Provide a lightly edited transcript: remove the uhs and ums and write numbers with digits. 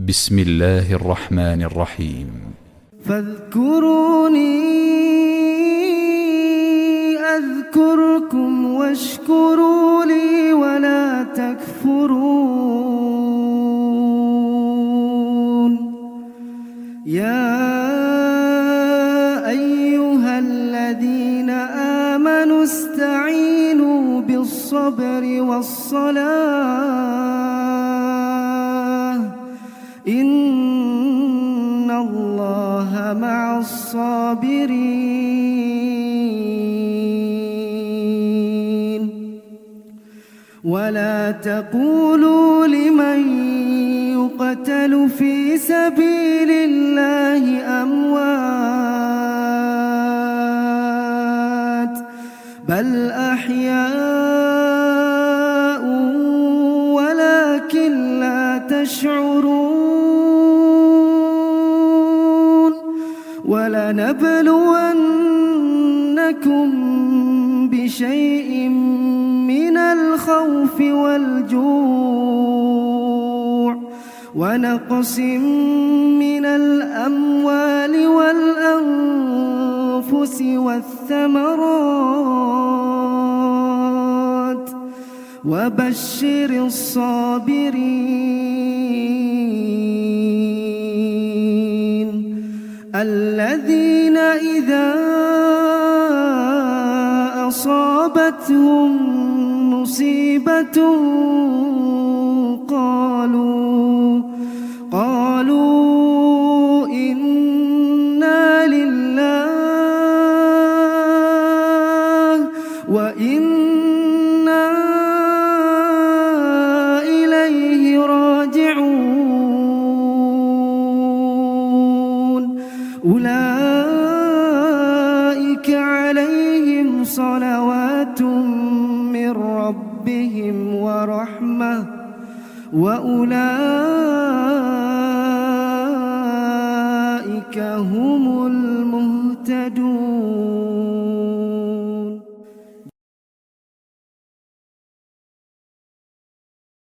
بسم الله الرحمن الرحيم. فاذكروني أذكركم واشكروا لي ولا تكفرون. يا أيها الذين آمنوا استعينوا بالصبر والصلاة إن الله مع الصابرين. ولا تقولوا لمن يقتل في سبيل الله أموات بل أحياء ولكن لا تشعرون. ولنبلونكم بشيء من الخوف والجوع ونقص من الأموال والأنفس والثمرات وبشر الصابرين الذين إذا أصابتهم مصيبة قالوا إنا لله وإنا إليه راجعون. أولئك عليهم صلوات من ربهم ورحمة وأولئك هم المهتدون.